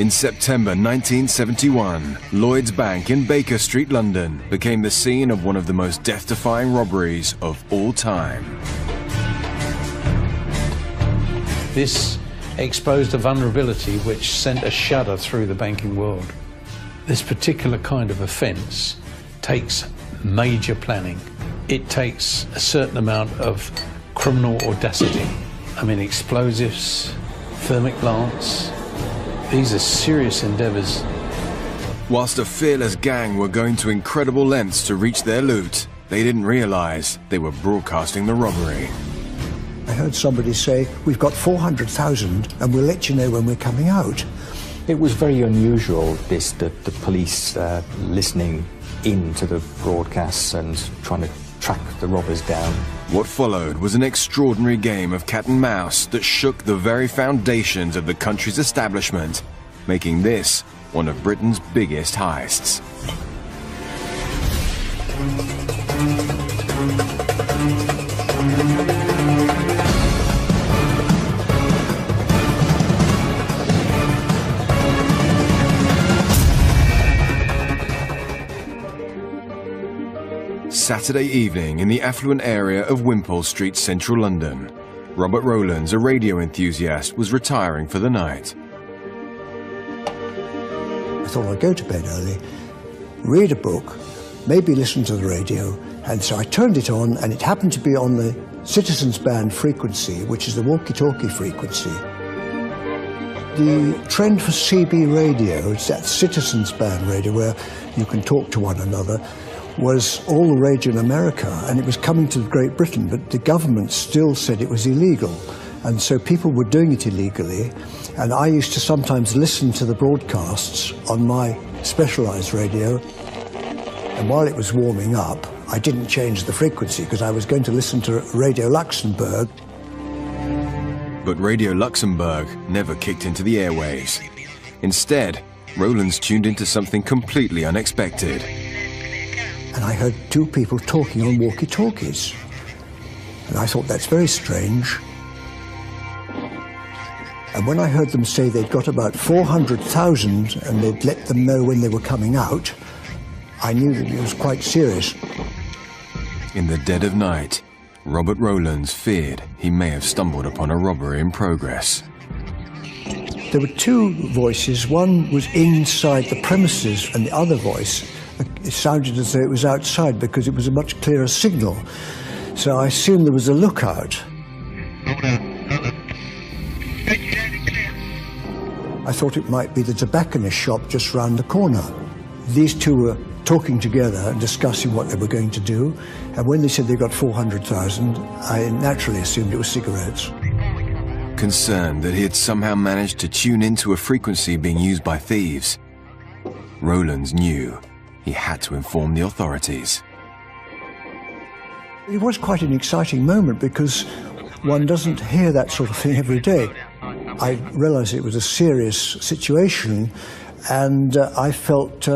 In September 1971, Lloyd's Bank in Baker Street, London, became the scene of one of the most death-defying robberies of all time. This exposed a vulnerability which sent a shudder through the banking world. This particular kind of offence takes major planning. It takes a certain amount of criminal audacity. I mean, explosives, thermic plants, these are serious endeavours. Whilst a fearless gang were going to incredible lengths to reach their loot, they didn't realise they were broadcasting the robbery. I heard somebody say, "We've got 400,000 and we'll let you know when we're coming out." It was very unusual, the police listening into the broadcasts and trying to track the robbers down. What followed was an extraordinary game of cat and mouse that shook the very foundations of the country's establishment, making this one of Britain's biggest heists. Saturday evening in the affluent area of Wimpole Street, central London. Robert Rowlands, a radio enthusiast, was retiring for the night. I thought I'd go to bed early, read a book, maybe listen to the radio, and so I turned it on, and it happened to be on the Citizens Band frequency, which is the walkie-talkie frequency. The trend for CB radio, it's that Citizens Band radio where you can talk to one another, was all the radio in America, and it was coming to Great Britain, but the government still said it was illegal, and so people were doing it illegally, and I used to sometimes listen to the broadcasts on my specialised radio, and while it was warming up, I didn't change the frequency because I was going to listen to Radio Luxembourg. But Radio Luxembourg never kicked into the airwaves. Instead, Rowlands tuned into something completely unexpected. And I heard two people talking on walkie-talkies. And I thought, that's very strange. And when I heard them say they'd got about 400,000 and they'd let them know when they were coming out, I knew that it was quite serious. In the dead of night, Robert Rowlands feared he may have stumbled upon a robbery in progress. There were two voices. One was inside the premises, and the other voice, it sounded as though it was outside because it was a much clearer signal. So I assumed there was a lookout. I thought it might be the tobacconist shop just round the corner. These two were talking together and discussing what they were going to do, and when they said they got 400,000, I naturally assumed it was cigarettes. Concerned that he had somehow managed to tune into a frequency being used by thieves, Rowlands knew he had to inform the authorities. It was quite an exciting moment because one doesn't hear that sort of thing every day. I realised it was a serious situation, and I felt,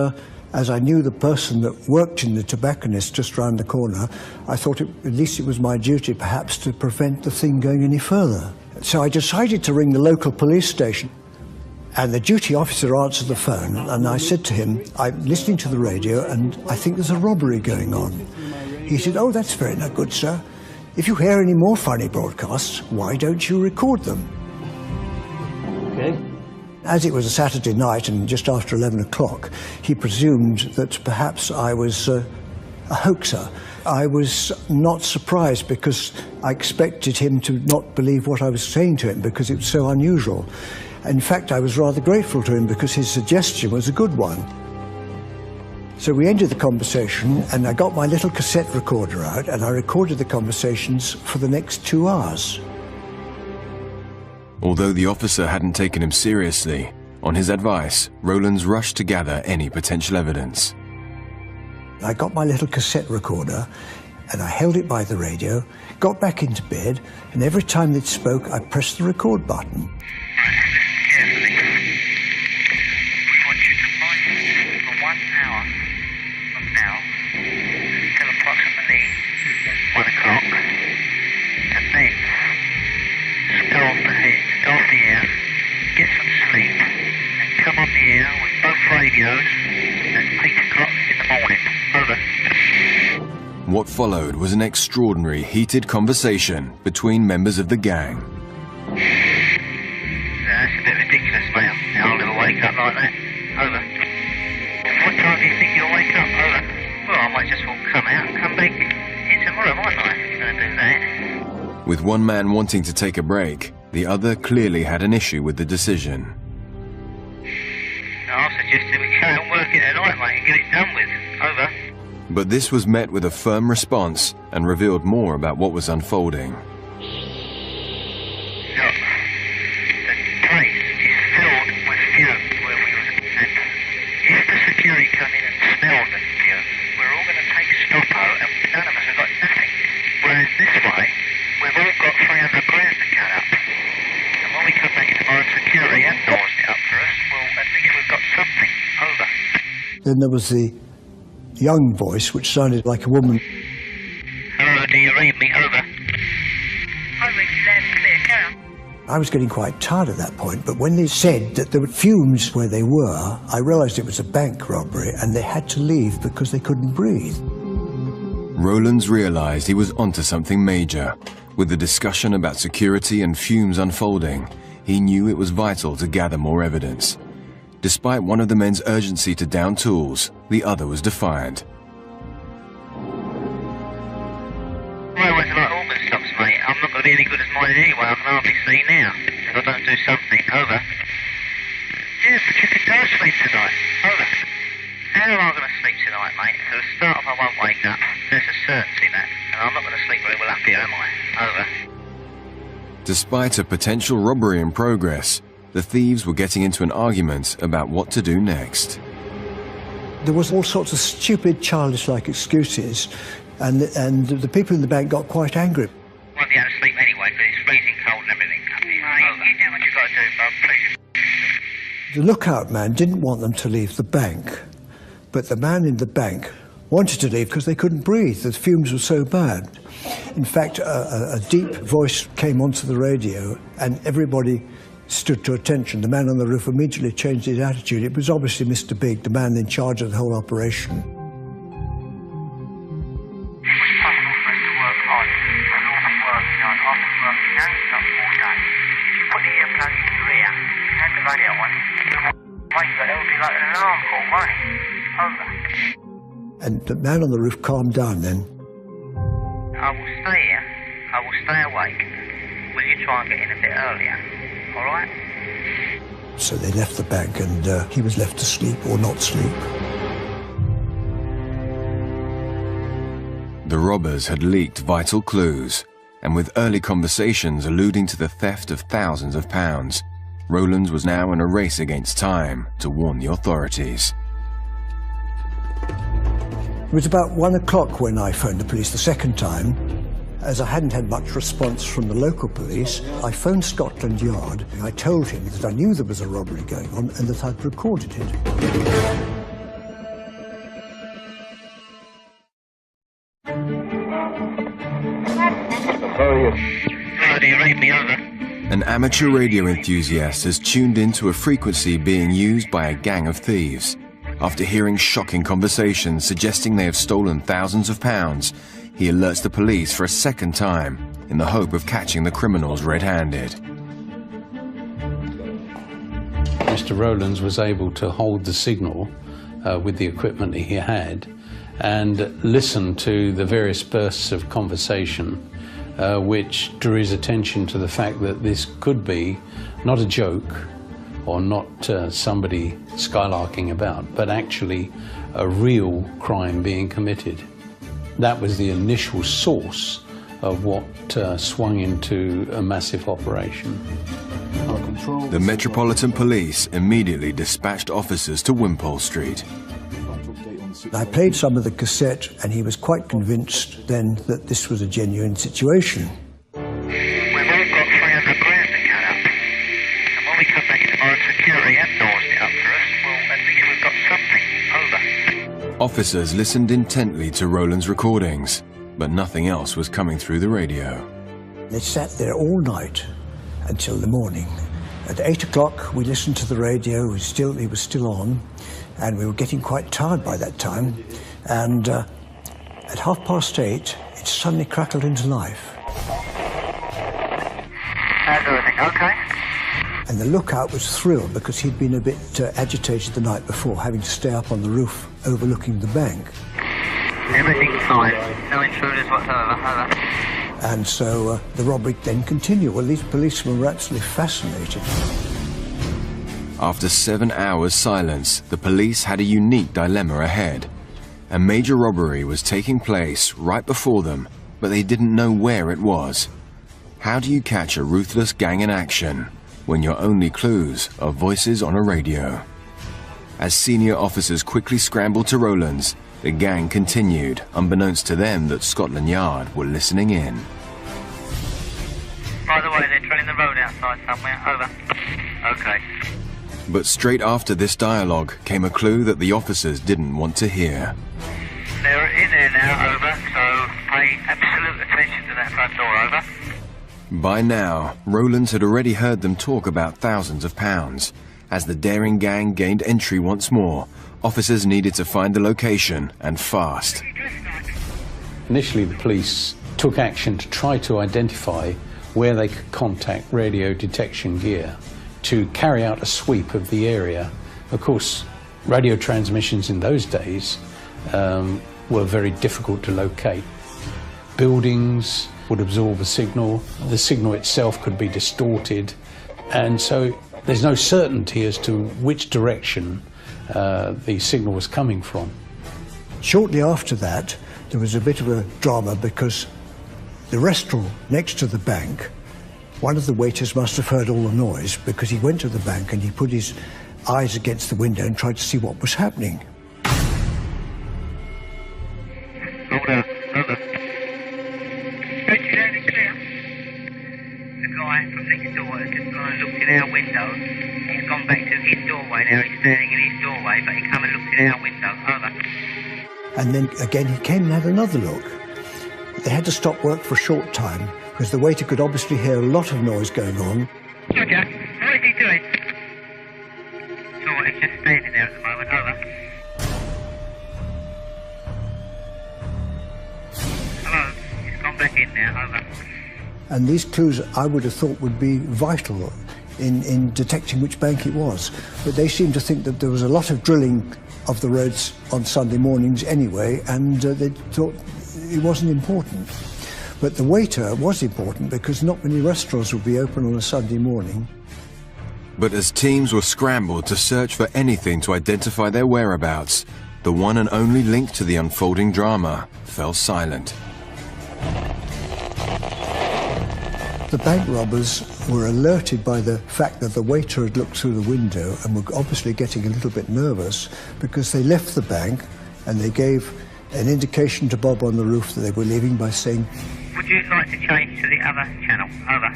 as I knew the person that worked in the tobacconist just round the corner, I thought at least it was my duty perhaps to prevent the thing going any further. So I decided to ring the local police station. And the duty officer answered the phone, and I said to him, "I'm listening to the radio, and I think there's a robbery going on." He said, "Oh, that's very good, sir. If you hear any more funny broadcasts, why don't you record them?" Okay. As it was a Saturday night and just after 11 o'clock, he presumed that perhaps I was a hoaxer. I was not surprised because I expected him to not believe what I was saying to him because it was so unusual. In fact, I was rather grateful to him because his suggestion was a good one. So we ended the conversation, and I got my little cassette recorder out, and I recorded the conversations for the next 2 hours. Although the officer hadn't taken him seriously, on his advice, Rowlands rushed to gather any potential evidence. I got my little cassette recorder, and I held it by the radio, got back into bed, and every time they spoke, I pressed the record button. Get some sleep and come here with both radios at 8 o'clock in the morning. Over. What followed was an extraordinary heated conversation between members of the gang. That's a bit ridiculous, mate. I'll never wake up like that. Over. What time do you think you'll wake up? Over. Well, I might just well come out and come back in tomorrow, mightn't I? If you're going to do that. With one man wanting to take a break, the other clearly had an issue with the decision. I suggested we carry on working tonight, mate, and get it done with. Over. But this was met with a firm response and revealed more about what was unfolding. Look, the place is filled with fumes where we was, and if the security come in and smell the fumes, we're all going to take stoppo and none of us have got nothing. Whereas this way, we've all got 300 grand to cut up. And when we come back in tomorrow, security have nosed it up for us, well, at least we've got something. Over. Then there was the young voice, which sounded like a woman. Hello, do you read me? Over. I read you loud and clear. Carry on. I was getting quite tired at that point, but when they said that there were fumes where they were, I realised it was a bank robbery and they had to leave because they couldn't breathe. Rowlands realized he was onto something major. With the discussion about security and fumes unfolding, he knew it was vital to gather more evidence. Despite one of the men's urgency to down tools, the other was defiant. Railways are like organ stops, mate. I'm not going to be any good as mine anyway. I can hardly see now. If I don't do something. Over. Yeah, but you can go to sleep tonight. Over. How am I going to sleep tonight, mate? For a start off, I won't wake up. There's a certainty that. And I'm not going to sleep very well up here, am I? Over. Despite a potential robbery in progress, the thieves were getting into an argument about what to do next. There was all sorts of stupid, childish-like excuses, and the people in the bank got quite angry. I won't be able to sleep anyway, because it's freezing cold and everything. Over. You do what you've got to do, bub, please. The lookout man didn't want them to leave the bank, but the man in the bank wanted to leave because they couldn't breathe. The fumes were so bad. In fact, a deep voice came onto the radio, and everybody stood to attention. The man on the roof immediately changed his attitude. It was obviously Mr. Big, the man in charge of the whole operation. It was possible for us to work on and all the working on. I've been working non-stop all day. If you put the earplug in your ear, you had the radio on, wait, but it would be like an alarm call, won't it? Over. And the man on the roof calmed down then. I will stay here. I will stay awake. Will you try and get in a bit earlier? All right? So they left the bank, and he was left to sleep or not sleep. The robbers had leaked vital clues, and with early conversations alluding to the theft of thousands of pounds, Rowlands was now in a race against time to warn the authorities. It was about 1 o'clock when I phoned the police the second time. As I hadn't had much response from the local police, I phoned Scotland Yard. I told him that I knew there was a robbery going on and that I'd recorded it. Hello, do you read me? Over. An amateur radio enthusiast has tuned into a frequency being used by a gang of thieves. After hearing shocking conversations suggesting they have stolen thousands of pounds, he alerts the police for a second time in the hope of catching the criminals red-handed. Mr. Rowlands was able to hold the signal with the equipment he had and listen to the various bursts of conversation which drew his attention to the fact that this could be not a joke or not somebody skylarking about, but actually a real crime being committed. That was the initial source of what swung into a massive operation. The Metropolitan Police immediately dispatched officers to Wimpole Street. I played some of the cassette, and he was quite convinced then that this was a genuine situation. We've all got 300 grand to cut up. And when we come back in tomorrow, security have nosed it up for us. Well, at least we've got something. Over. Officers listened intently to Rowlands' recordings, but nothing else was coming through the radio. They sat there all night until the morning, At 8 o'clock, we listened to the radio. It was still on, and we were getting quite tired by that time. And at 8:30, it suddenly crackled into life. How's everything? Okay. And the lookout was thrilled because he'd been a bit agitated the night before, having to stay up on the roof overlooking the bank. Everything's fine. No intruders whatsoever. Over. And so the robbery then continued. Well, these policemen were absolutely fascinated. After 7 hours' silence, the police had a unique dilemma ahead. A major robbery was taking place right before them, but they didn't know where it was. How do you catch a ruthless gang in action when your only clues are voices on a radio? As senior officers quickly scrambled to Rowlands, the gang continued, unbeknownst to them that Scotland Yard were listening in. By the way, they're treading the road outside somewhere. Over. Okay. But straight after this dialogue came a clue that the officers didn't want to hear. They're in there now. Over. So pay absolute attention to that front door. Over. By now, Rowlands had already heard them talk about thousands of pounds. As the daring gang gained entry once more, officers needed to find the location, and fast. Initially, the police took action to try to identify where they could contact radio detection gear to carry out a sweep of the area. Of course, radio transmissions in those days were very difficult to locate. Buildings would absorb a signal, the signal itself could be distorted, and so there's no certainty as to which direction the signal was coming from. Shortly after that, there was a bit of a drama because the restaurant next to the bank, one of the waiters must have heard all the noise because he went to the bank and he put his eyes against the window and tried to see what was happening. Hold on. Over. Stretch it out and clear. The guy from next door has just gone and looked in our window. He's gone back to his doorway now. He's standing in his doorway, but he come and looked in our window. Over. And then again he came and had another look. They had to stop work for a short time because the waiter could obviously hear a lot of noise going on. Roger. What is he doing? So he's just standing there at the moment. Over. Hello. He's gone back in now. Over. And these clues I would have thought would be vital in detecting which bank it was. But they seemed to think that there was a lot of drilling of the roads on Sunday mornings anyway, and they thought it wasn't important. But the waiter was important because not many restaurants would be open on a Sunday morning. But as teams were scrambled to search for anything to identify their whereabouts, the one and only link to the unfolding drama fell silent. The bank robbers were alerted by the fact that the waiter had looked through the window and were obviously getting a little bit nervous because they left the bank and they gave an indication to Bob on the roof that they were leaving by saying, Would you like to change to the other channel? Over.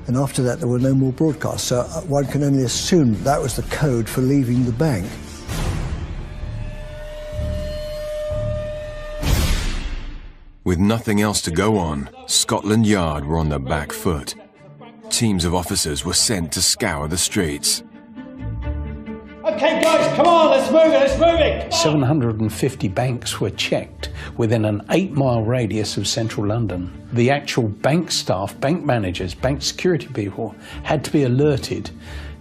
and after that there were no more broadcasts. So one can only assume that was the code for leaving the bank. With nothing else to go on, Scotland Yard were on the back foot. Teams of officers were sent to scour the streets. Okay, guys, come on, let's move it. 750 banks were checked within an 8-mile radius of central London. The actual bank staff, bank managers, bank security people had to be alerted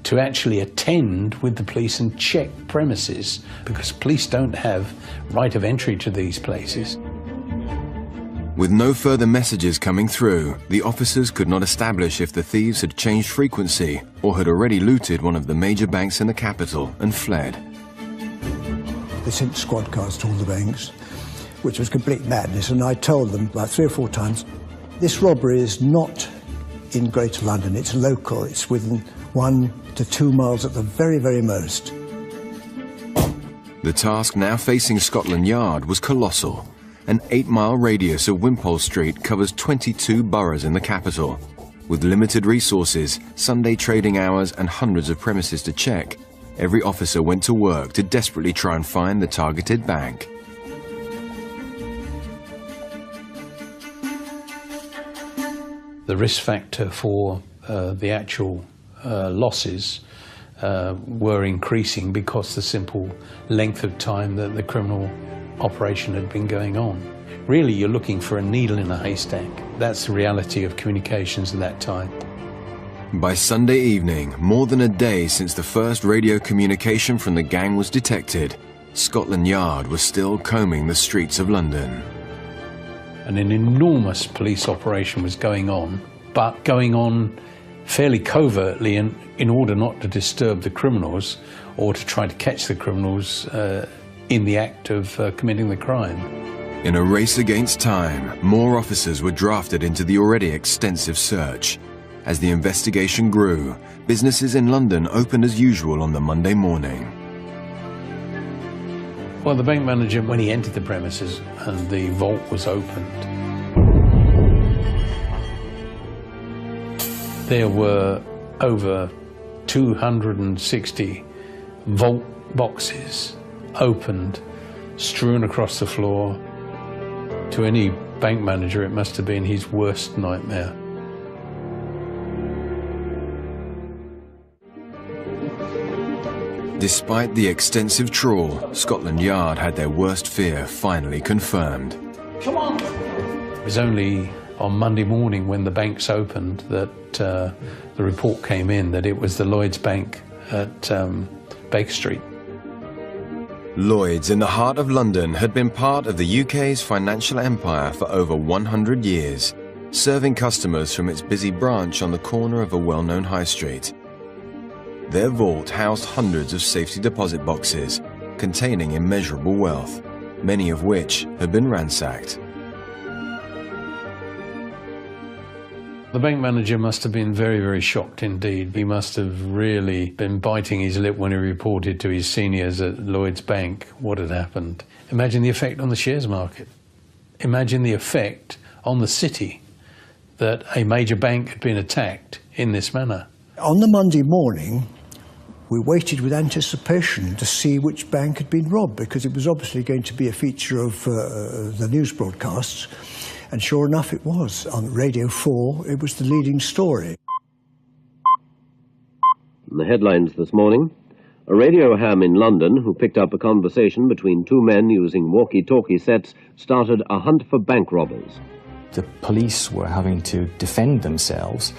to actually attend with the police and check premises because police don't have right of entry to these places. With no further messages coming through, the officers could not establish if the thieves had changed frequency or had already looted one of the major banks in the capital and fled. They sent squad cars to all the banks, which was complete madness, and I told them about 3 or 4 times, this robbery is not in Greater London, it's local, it's within 1 to 2 miles at the very, very most. The task now facing Scotland Yard was colossal. An 8-mile radius of Wimpole Street covers 22 boroughs in the capital. With limited resources, Sunday trading hours and hundreds of premises to check, every officer went to work to desperately try and find the targeted bank. The risk factor for the actual losses were increasing because the simple length of time that the criminal operation had been going on. Really, you're looking for a needle in a haystack. That's the reality of communications at that time. By Sunday evening, more than a day since the first radio communication from the gang was detected, Scotland Yard was still combing the streets of London. And an enormous police operation was going on, but going on fairly covertly in order not to disturb the criminals or to try to catch the criminals in the act of committing the crime. In a race against time, more officers were drafted into the already extensive search. As the investigation grew, businesses in London opened as usual on the Monday morning. Well, the bank manager, when he entered the premises and the vault was opened, there were over 260 vault boxes opened, strewn across the floor. To any bank manager, it must have been his worst nightmare. Despite the extensive trawl, Scotland Yard had their worst fear finally confirmed. Come on! It was only on Monday morning when the banks opened that the report came in that it was the Lloyds Bank at Baker Street. Lloyds, in the heart of London, had been part of the UK's financial empire for over 100 years, serving customers from its busy branch on the corner of a well-known high street. Their vault housed hundreds of safety deposit boxes containing immeasurable wealth, many of which had been ransacked. The bank manager must have been very, very shocked indeed. He must have really been biting his lip when he reported to his seniors at Lloyds Bank what had happened. Imagine the effect on the shares market. Imagine the effect on the city that a major bank had been attacked in this manner. On the Monday morning, we waited with anticipation to see which bank had been robbed, because it was obviously going to be a feature of the news broadcasts. And sure enough, it was. On Radio 4, it was the leading story. The headlines this morning: a radio ham in London who picked up a conversation between two men using walkie-talkie sets started a hunt for bank robbers. The police were having to defend themselves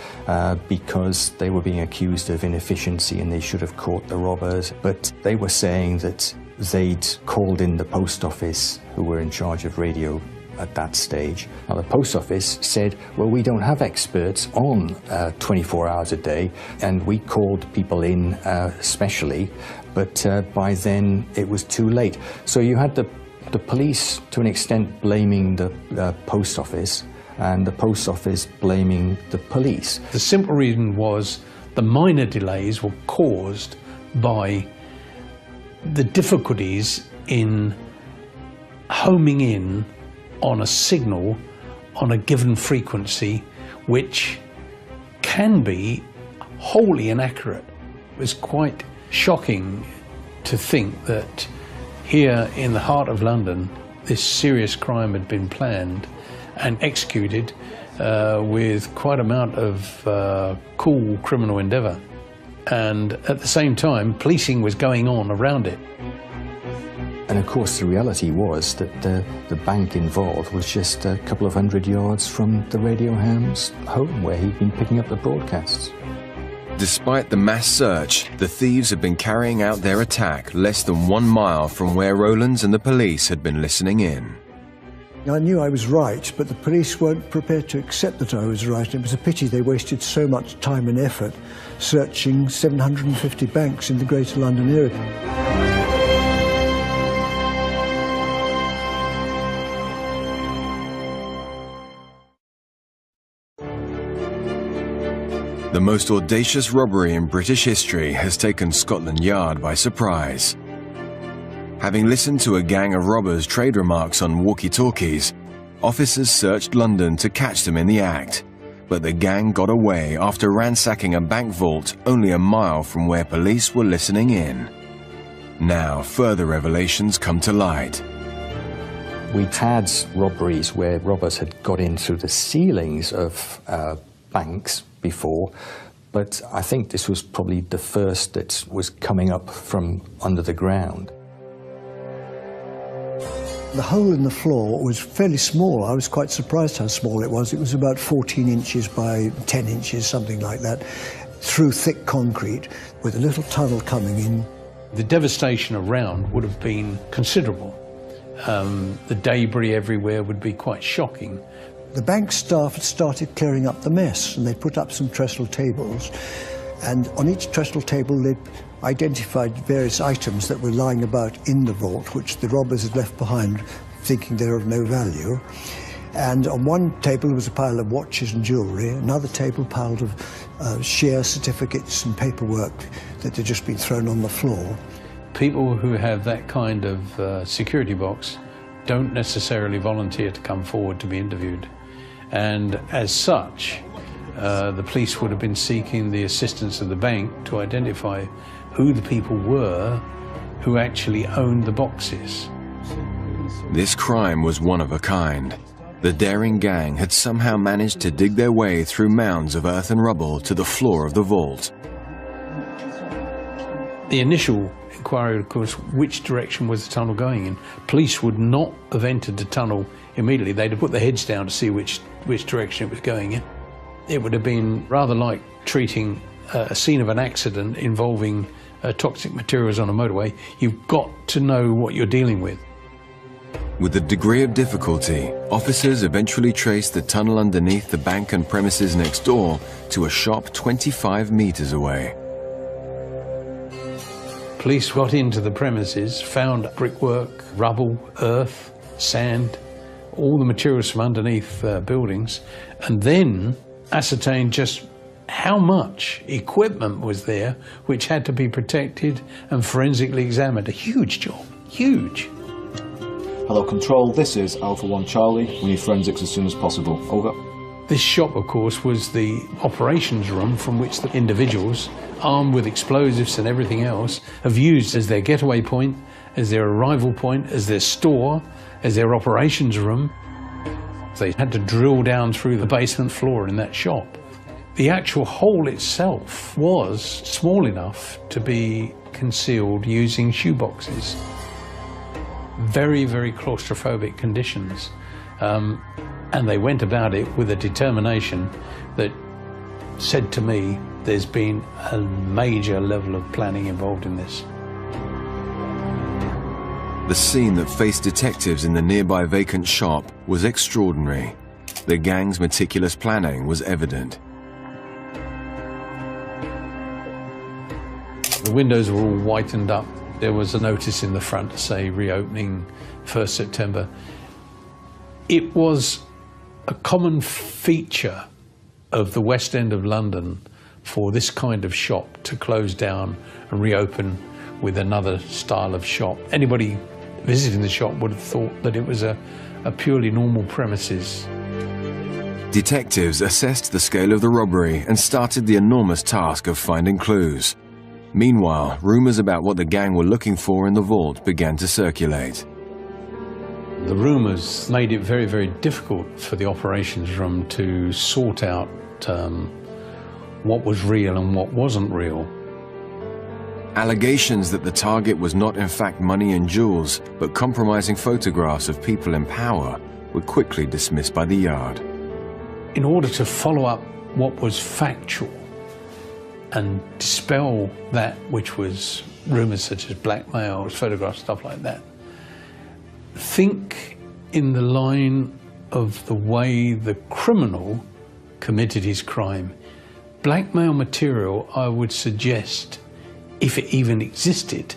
because they were being accused of inefficiency and they should have caught the robbers. But they were saying that they'd called in the post office, who were in charge of radio at that stage. Now, the post office said, well, we don't have experts on 24 hours a day, and we called people in specially, but by then it was too late. So you had the police, to an extent, blaming the post office, and the post office blaming the police. The simple reason was the minor delays were caused by the difficulties in homing in on a signal on a given frequency, which can be wholly inaccurate. It was quite shocking to think that here in the heart of London, this serious crime had been planned and executed with quite an amount of cool criminal endeavour. And at the same time, policing was going on around it. And of course, the reality was that the bank involved was just a couple of 100 yards from the radio ham's home, where he'd been picking up the broadcasts. Despite the mass search, the thieves had been carrying out their attack less than 1 mile from where Rowlands and the police had been listening in. I knew I was right, but the police weren't prepared to accept that I was right. It was a pity they wasted so much time and effort searching 750 banks in the Greater London area. The most audacious robbery in British history has taken Scotland Yard by surprise. Having listened to a gang of robbers trade remarks on walkie-talkies, officers searched London to catch them in the act, but the gang got away after ransacking a bank vault only a mile from where police were listening in. Now further revelations come to light. We'd had robberies where robbers had got in through the ceilings of banks before, but I think this was probably the first that was coming up from under the ground. The hole in the floor was fairly small. I was quite surprised how small it was. It was about 14 inches by 10 inches, something like that, through thick concrete with a little tunnel coming in. The devastation around would have been considerable. The debris everywhere would be quite shocking. The bank staff had started clearing up the mess, and they put up some trestle tables, and on each trestle table they'd identified various items that were lying about in the vault, which the robbers had left behind, thinking they were of no value. And on one table there was a pile of watches and jewellery, another table piled of share certificates and paperwork that had just been thrown on the floor. People who have that kind of security box don't necessarily volunteer to come forward to be interviewed. And as such, the police would have been seeking the assistance of the bank to identify who the people were who actually owned the boxes. This crime was one of a kind. The daring gang had somehow managed to dig their way through mounds of earth and rubble to the floor of the vault. The initial inquiry, of course, which direction was the tunnel going in? Police would not have entered the tunnel immediately. They'd have put their heads down to see which direction it was going in. It would have been rather like treating a scene of an accident involving toxic materials on a motorway. You've got to know what you're dealing with. With a degree of difficulty, officers eventually traced the tunnel underneath the bank and premises next door to a shop 25 meters away. Police got into the premises, found brickwork, rubble, earth, sand, all the materials from underneath buildings, and then ascertained just how much equipment was there which had to be protected and forensically examined. A huge job, huge. Hello Control, this is Alpha 1 Charlie. We need forensics as soon as possible. Over. This shop, of course, was the operations room from which the individuals, armed with explosives and everything else, have used as their getaway point, as their arrival point, as their store, as their operations room. They had to drill down through the basement floor in that shop. The actual hole itself was small enough to be concealed using shoeboxes. Very, very claustrophobic conditions. And they went about it with a determination that said to me, there's been a major level of planning involved in this. The scene that faced detectives in the nearby vacant shop was extraordinary. The gang's meticulous planning was evident. The windows were all whitened up. There was a notice in the front to say reopening 1st September. It was a common feature of the West End of London for this kind of shop to close down and reopen with another style of shop. Anybody visiting the shop would have thought that it was a purely normal premises. Detectives assessed the scale of the robbery and started the enormous task of finding clues. Meanwhile, rumors about what the gang were looking for in the vault began to circulate. The rumors made it very, very difficult for the operations room to sort out what was real and what wasn't real. Allegations that the target was not in fact money and jewels, but compromising photographs of people in power were quickly dismissed by the Yard. In order to follow up what was factual and dispel that which was rumours such as blackmail, photographs, stuff like that, think in the line of the way the criminal committed his crime. Blackmail material, I would suggest, if it even existed,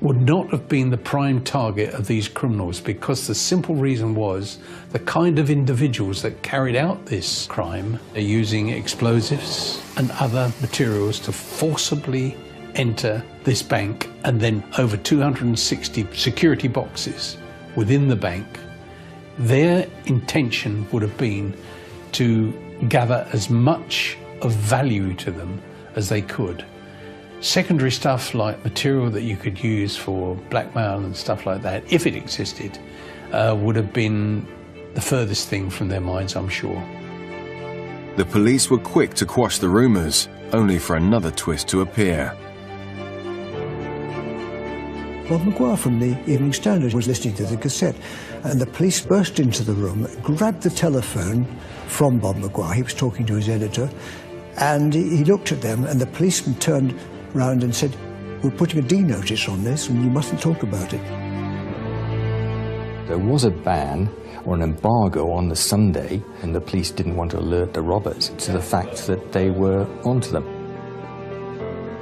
would not have been the prime target of these criminals, because the simple reason was the kind of individuals that carried out this crime are using explosives and other materials to forcibly enter this bank, and then over 260 security boxes within the bank. Their intention would have been to gather as much of value to them as they could. Secondary stuff like material that you could use for blackmail and stuff like that, if it existed, would have been the furthest thing from their minds, I'm sure. The police were quick to quash the rumours, only for another twist to appear. Bob Maguire from the Evening Standard was listening to the cassette, and the police burst into the room, grabbed the telephone from Bob Maguire. He was talking to his editor, and he looked at them, and the policeman turned round and said, "We're putting a D notice on this, and you mustn't talk about it." There was a ban or an embargo on the Sunday, and the police didn't want to alert the robbers to the fact that they were onto them.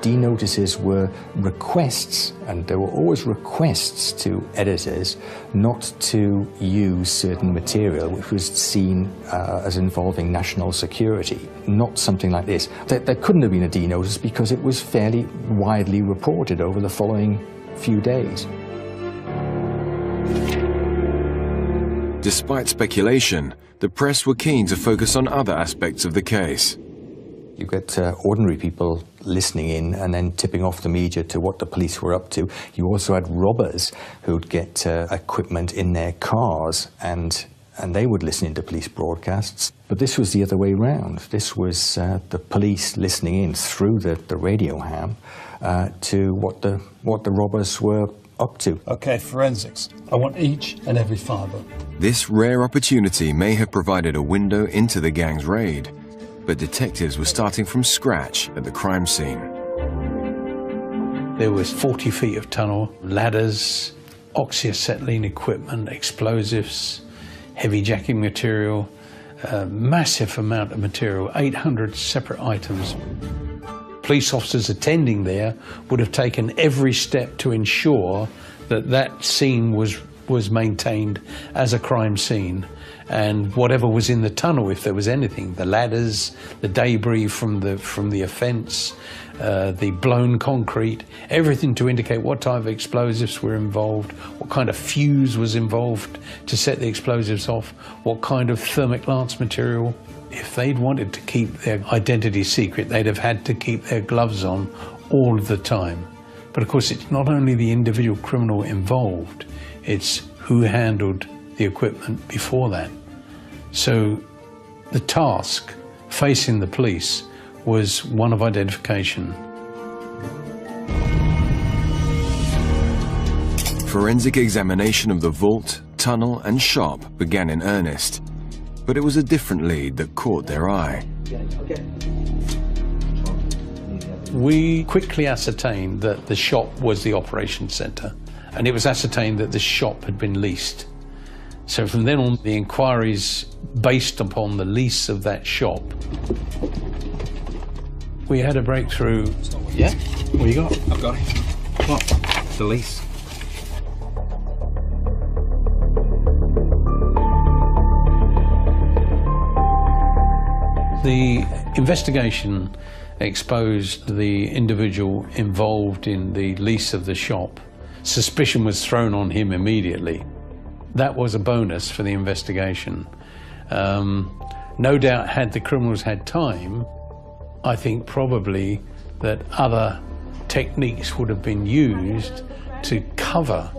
D-notices were requests, and there were always requests to editors not to use certain material which was seen as involving national security. Not something like this. There couldn't have been a D-notice because it was fairly widely reported over the following few days. Despite speculation, the press were keen to focus on other aspects of the case. You get ordinary people listening in and then tipping off the media to what the police were up to. You also had robbers who'd get equipment in their cars and they would listen into police broadcasts. But this was the other way round. This was the police listening in through the radio ham to what the robbers were up to. Okay, forensics. I want each and every fibre. This rare opportunity may have provided a window into the gang's raid, but detectives were starting from scratch at the crime scene. There was 40 feet of tunnel, ladders, oxyacetylene equipment, explosives, heavy jacking material, a massive amount of material, 800 separate items. Police officers attending there would have taken every step to ensure that that scene was maintained as a crime scene, and whatever was in the tunnel, if there was anything, the ladders, the debris from the offence, the blown concrete, everything to indicate what type of explosives were involved, what kind of fuse was involved to set the explosives off, what kind of thermic lance material. If they'd wanted to keep their identity secret, they'd have had to keep their gloves on all the time. But of course, it's not only the individual criminal involved, it's who handled the equipment before that. So the task facing the police was one of identification. Forensic examination of the vault, tunnel and shop began in earnest, but it was a different lead that caught their eye. We quickly ascertained that the shop was the operations centre, and it was ascertained that the shop had been leased. So from then on, the inquiries based upon the lease of that shop. We had a breakthrough. Yeah? What you got? I've got it. What? The lease. The investigation exposed the individual involved in the lease of the shop. Suspicion was thrown on him immediately. That was a bonus for the investigation. No doubt, had the criminals had time, I think probably that other techniques would have been used to cover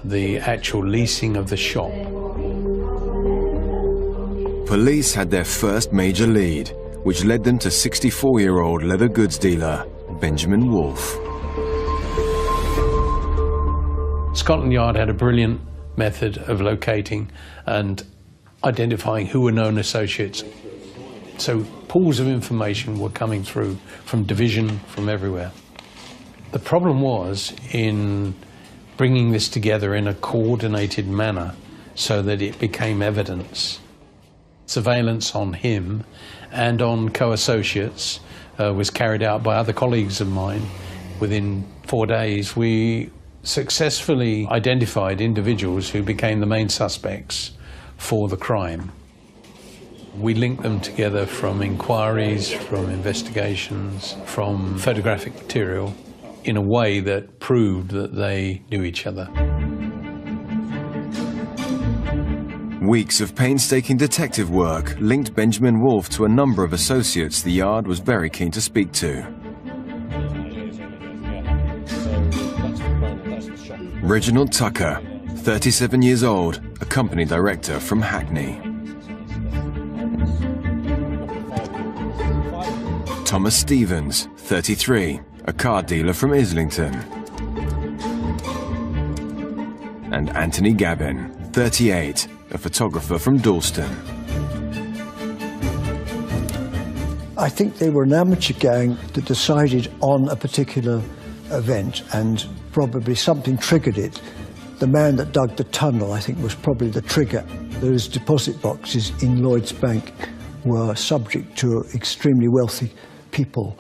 the actual leasing of the shop. Police had their first major lead, which led them to 64-year-old leather goods dealer Benjamin Wolfe. Scotland Yard had a brilliant method of locating and identifying who were known associates. So pools of information were coming through from division, from everywhere. The problem was in bringing this together in a coordinated manner so that it became evidence. Surveillance on him and on co-associates was carried out by other colleagues of mine. Within 4 days, we successfully identified individuals who became the main suspects for the crime. We linked them together from inquiries, from investigations, from photographic material in a way that proved that they knew each other. Weeks of painstaking detective work linked Benjamin Wolfe to a number of associates the Yard was very keen to speak to. Reginald Tucker, 37 years old, a company director from Hackney. Thomas Stevens, 33, a car dealer from Islington. And Anthony Gavin, 38, a photographer from Dalston. I think they were an amateur gang that decided on a particular event, and probably something triggered it. The man that dug the tunnel, I think, was probably the trigger. Those deposit boxes in Lloyd's Bank were subject to extremely wealthy people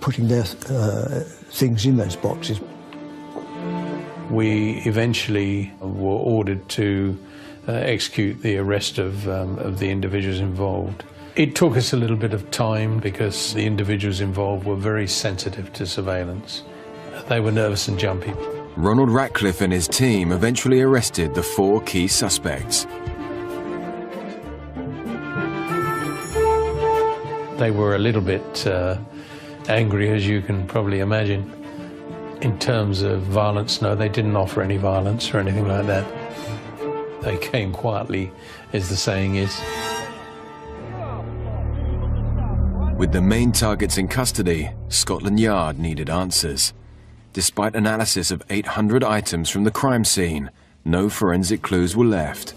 putting their things in those boxes. We eventually were ordered to execute the arrest of the individuals involved. It took us a little bit of time because the individuals involved were very sensitive to surveillance. They were nervous and jumpy. Ronald Ratcliffe and his team eventually arrested the 4 key suspects. They were a little bit angry, as you can probably imagine. In terms of violence, no, they didn't offer any violence or anything like that. They came quietly, as the saying is. With the main targets in custody, Scotland Yard needed answers. Despite analysis of 800 items from the crime scene, no forensic clues were left.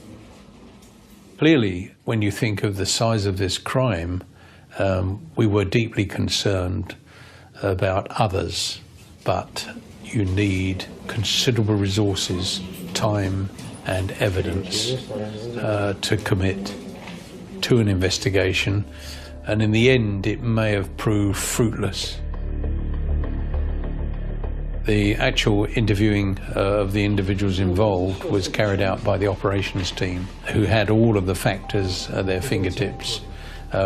Clearly, when you think of the size of this crime, we were deeply concerned about others, but you need considerable resources, time and evidence to commit to an investigation, and in the end it may have proved fruitless. The actual interviewing of the individuals involved was carried out by the operations team, who had all of the factors at their fingertips,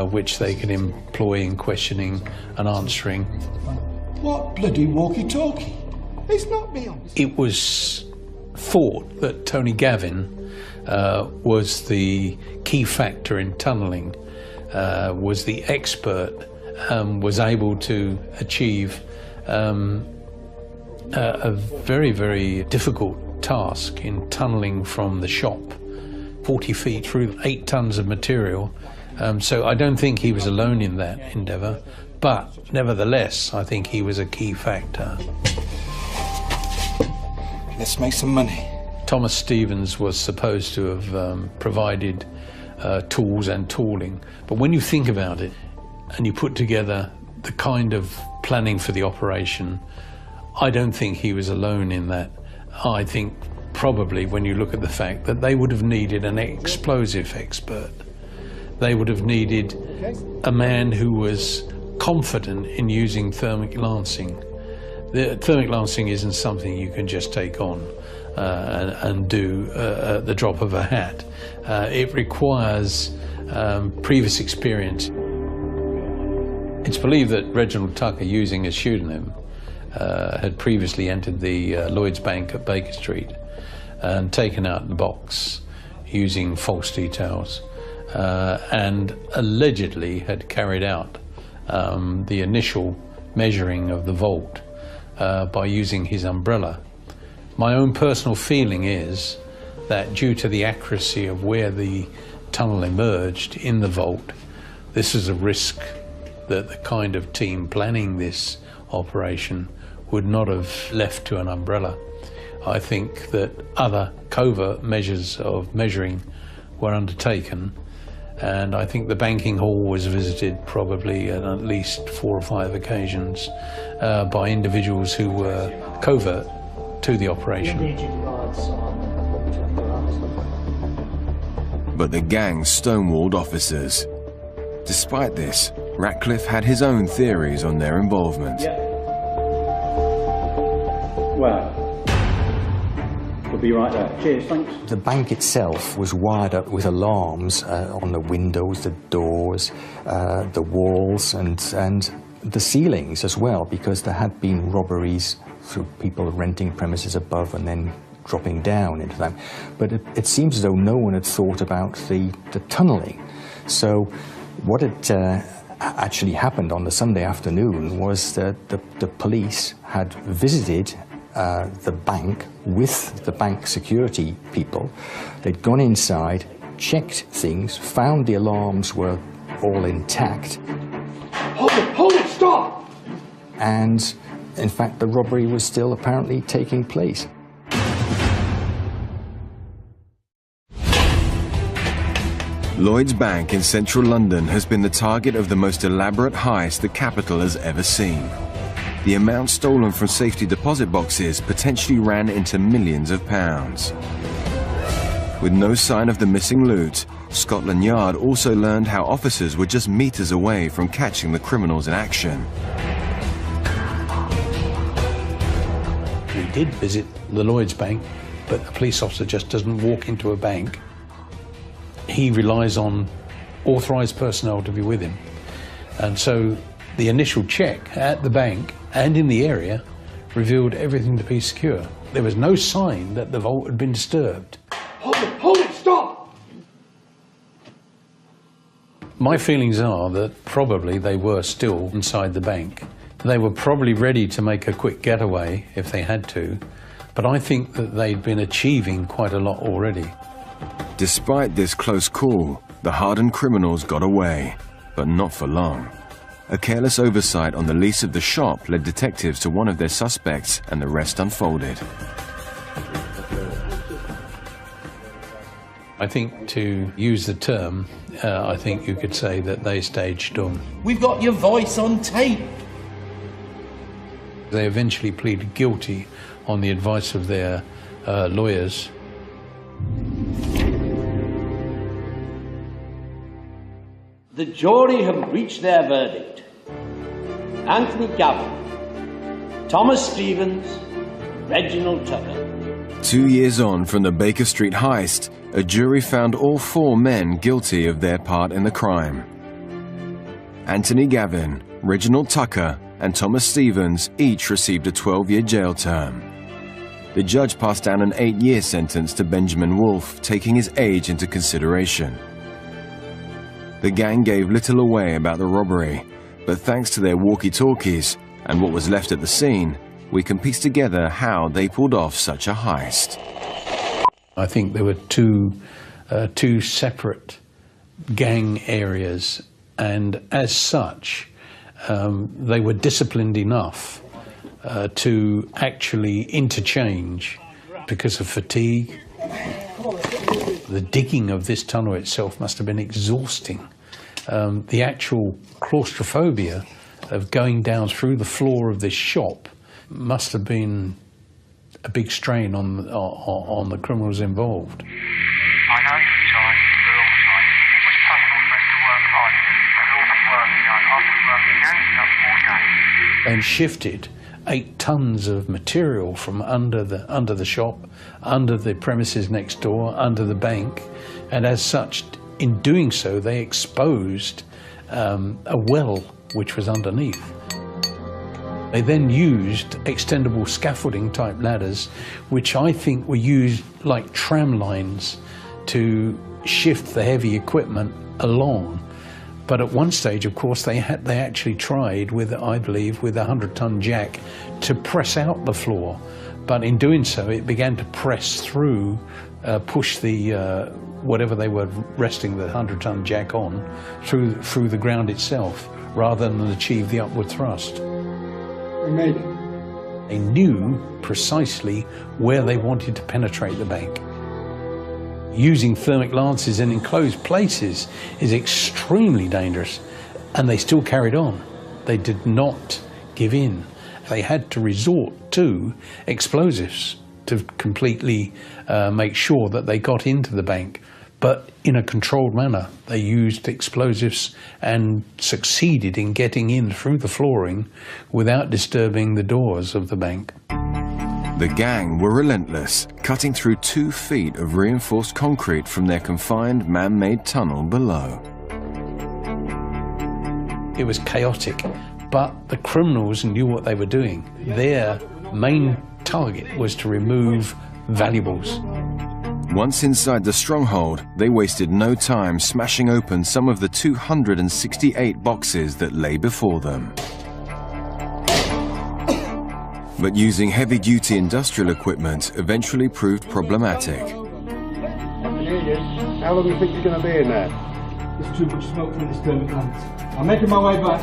which they could employ in questioning and answering. What bloody walkie-talkie? It's not me on. It was thought that Tony Gavin was the key factor in tunnelling, was the expert, was able to achieve a very, very difficult task in tunnelling from the shop 40 feet through 8 tons of material. So I don't think he was alone in that endeavour, but nevertheless I think he was a key factor. Let's make some money. Thomas Stevens was supposed to have provided tools and tooling, but when you think about it and you put together the kind of planning for the operation, I don't think he was alone in that. I think probably when you look at the fact that they would have needed an explosive expert, they would have needed a man who was confident in using thermic lancing. The thermic lancing isn't something you can just take on and do at the drop of a hat. It requires previous experience. It's believed that Reginald Tucker, using a pseudonym, had previously entered the Lloyd's Bank at Baker Street and taken out the box using false details, and allegedly had carried out the initial measuring of the vault by using his umbrella. My own personal feeling is that due to the accuracy of where the tunnel emerged in the vault, this is a risk that the kind of team planning this operation would not have left to an umbrella. I think that other covert measures of measuring were undertaken, and I think the banking hall was visited probably at least 4 or 5 occasions by individuals who were covert to the operation. But the gang stonewalled officers. Despite this, Ratcliffe had his own theories on their involvement. Well, we'll be right there. Cheers, thanks. The bank itself was wired up with alarms on the windows, the doors, the walls, and the ceilings as well, because there had been robberies through people renting premises above and then dropping down into them. But it seems as though no one had thought about the tunnelling. So what had actually happened on the Sunday afternoon was that the police had visited the bank with the bank security people. They'd gone inside, checked things, found the alarms were all intact. Hold it, stop! And in fact, the robbery was still apparently taking place. Lloyd's Bank in central London has been the target of the most elaborate heist the capital has ever seen. The amount stolen from safety deposit boxes potentially ran into millions of pounds. With no sign of the missing loot, Scotland Yard also learned how officers were just meters away from catching the criminals in action. We did visit the Lloyd's Bank, but the police officer just doesn't walk into a bank. He relies on authorised personnel to be with him. And so the initial check at the bank and in the area revealed everything to be secure. There was no sign that the vault had been disturbed. Hold it, stop! My feelings are that probably they were still inside the bank. They were probably ready to make a quick getaway if they had to, but I think that they'd been achieving quite a lot already. Despite this close call, the hardened criminals got away, but not for long. A careless oversight on the lease of the shop led detectives to one of their suspects, and the rest unfolded. I think, to use the term, I think you could say that they staged them. We've got your voice on tape. They eventually pleaded guilty on the advice of their lawyers. The jury have reached their verdict. Anthony Gavin, Thomas Stevens, Reginald Tucker. 2 years on from the Baker Street heist, a jury found all 4 men guilty of their part in the crime. Anthony Gavin, Reginald Tucker, and Thomas Stevens each received a 12-year jail term. The judge passed down an 8-year sentence to Benjamin Wolfe, taking his age into consideration. The gang gave little away about the robbery, but thanks to their walkie-talkies and what was left at the scene, we can piece together how they pulled off such a heist. I think there were two separate gang areas, and as such, they were disciplined enough to actually interchange because of fatigue. The digging of this tunnel itself must have been exhausting. The actual claustrophobia of going down through the floor of this shop must have been a big strain on the criminals involved. I know you're tired, we're all tired. It was possible for us to work hard, and all the work done. I've been working hands up all day. And shifted 8 tons of material from under the shop, under the premises next door, under the bank, and as such, in doing so, they exposed a well which was underneath. They then used extendable scaffolding type ladders, which I think were used like tram lines to shift the heavy equipment along. But at one stage, of course, they actually tried with, I believe, with a 100-ton jack to press out the floor. But in doing so, it began to press through, push the whatever they were resting the 100-ton jack on through the ground itself, rather than achieve the upward thrust. We made it. They knew precisely where they wanted to penetrate the bank. Using thermic lances in enclosed places is extremely dangerous, and they still carried on. They did not give in. They had to resort to explosives to completely make sure that they got into the bank, but in a controlled manner. They used explosives and succeeded in getting in through the flooring without disturbing the doors of the bank. The gang were relentless, cutting through 2 feet of reinforced concrete from their confined man-made tunnel below. It was chaotic, but the criminals knew what they were doing. Their main target was to remove valuables. Once inside the stronghold, they wasted no time smashing open some of the 268 boxes that lay before them. But using heavy-duty industrial equipment eventually proved problematic. How long do you think you're going to be in there? There's too much smoke from this burning plant. I'm making my way back.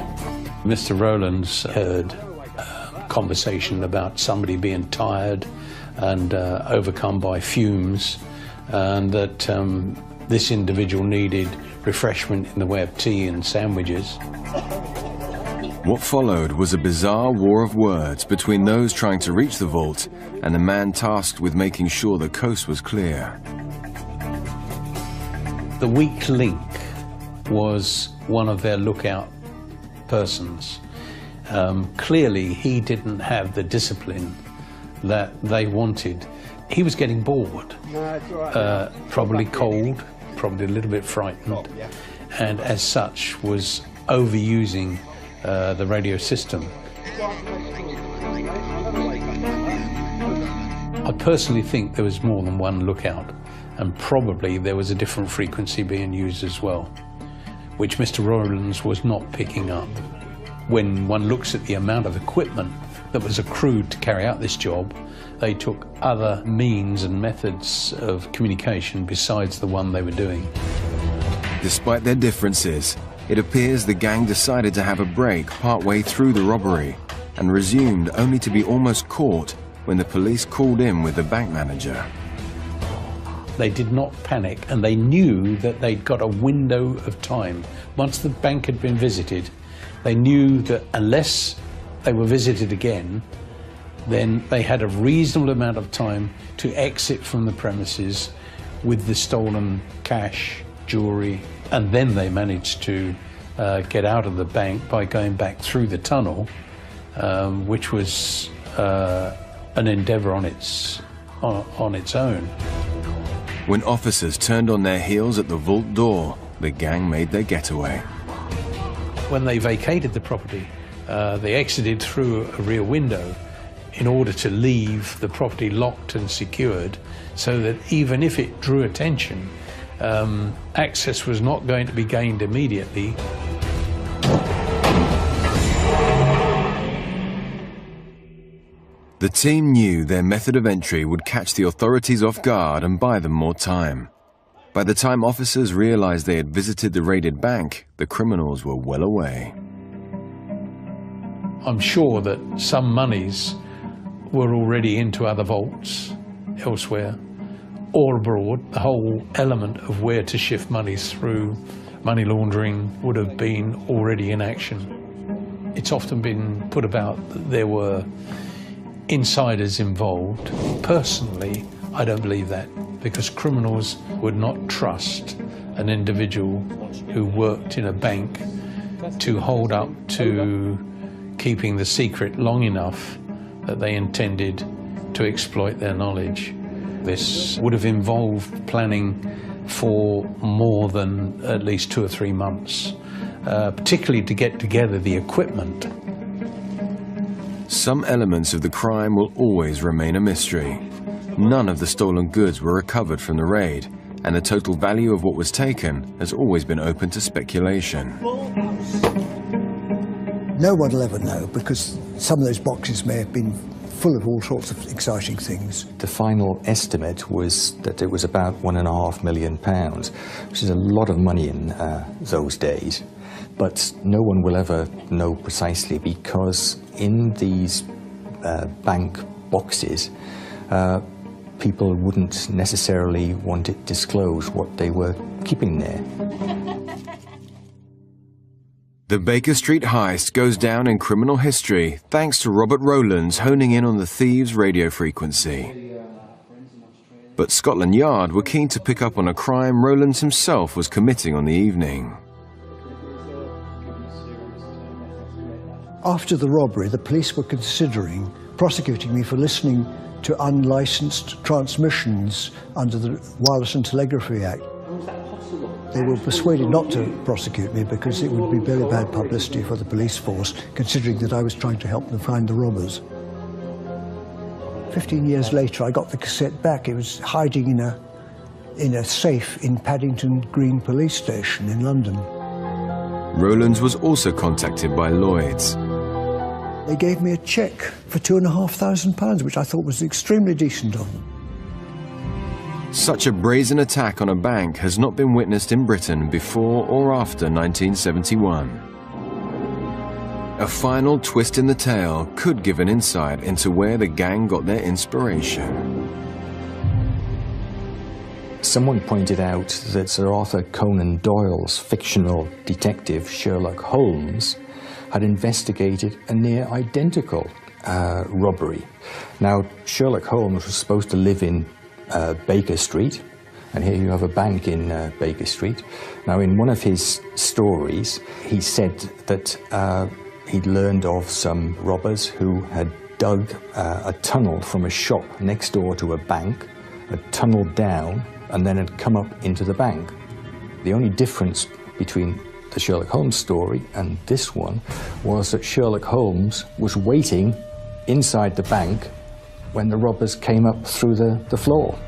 Mr. Rowlands heard a conversation about somebody being tired and overcome by fumes, and that this individual needed refreshment in the way of tea and sandwiches. What followed was a bizarre war of words between those trying to reach the vault and the man tasked with making sure the coast was clear. The weak link was one of their lookout persons. Clearly, he didn't have the discipline that they wanted. He was getting bored, probably cold, probably a little bit frightened, and as such was overusing the radio system. I personally think there was more than one lookout, and probably there was a different frequency being used as well, which Mr. Rowlands was not picking up. When one looks at the amount of equipment that was accrued to carry out this job, they took other means and methods of communication besides the one they were doing. Despite their differences, it appears the gang decided to have a break partway through the robbery and resumed only to be almost caught when the police called in with the bank manager. They did not panic, and they knew that they'd got a window of time. Once the bank had been visited, they knew that unless they were visited again, then they had a reasonable amount of time to exit from the premises with the stolen cash, jewellery, and then they managed to get out of the bank by going back through the tunnel, which was an endeavour on its own. When officers turned on their heels at the vault door, the gang made their getaway. When they vacated the property, they exited through a rear window in order to leave the property locked and secured, so that even if it drew attention, access was not going to be gained immediately. The team knew their method of entry would catch the authorities off guard and buy them more time. By the time officers realized they had visited the raided bank, the criminals were well away. I'm sure that some monies were already into other vaults elsewhere or abroad. The whole element of where to shift monies through money laundering would have been already in action. It's often been put about that there were insiders involved. Personally, I don't believe that, because criminals would not trust an individual who worked in a bank to hold up to keeping the secret long enough that they intended to exploit their knowledge. This would have involved planning for more than at least 2 or 3 months, particularly to get together the equipment. Some elements of the crime will always remain a mystery. None of the stolen goods were recovered from the raid, and the total value of what was taken has always been open to speculation. No one will ever know, because some of those boxes may have been full of all sorts of exciting things. The final estimate was that it was about £1.5 million, which is a lot of money in those days. But no one will ever know precisely, because in these bank boxes, people wouldn't necessarily want it disclosed what they were keeping there. The Baker Street heist goes down in criminal history thanks to Robert Rowlands honing in on the thieves' radio frequency. But Scotland Yard were keen to pick up on a crime Rowlands himself was committing on the evening. After the robbery, the police were considering prosecuting me for listening to unlicensed transmissions under the Wireless and Telegraphy Act. They were persuaded not to prosecute me because it would be very bad publicity for the police force, considering that I was trying to help them find the robbers. 15 years later, I got the cassette back. It was hiding in a safe in Paddington Green Police Station in London. Rowlands was also contacted by Lloyds. They gave me a cheque for £2,500, which I thought was extremely decent of them. Such a brazen attack on a bank has not been witnessed in Britain before or after 1971. A final twist in the tale could give an insight into where the gang got their inspiration. Someone pointed out that Sir Arthur Conan Doyle's fictional detective Sherlock Holmes had investigated a near identical robbery. Now, Sherlock Holmes was supposed to live in Baker Street, and here you have a bank in Baker Street. Now, in one of his stories, he said that he'd learned of some robbers who had dug a tunnel from a shop next door to a bank, had tunneled down, and then had come up into the bank. The only difference between the Sherlock Holmes story and this one was that Sherlock Holmes was waiting inside the bank when the robbers came up through the floor.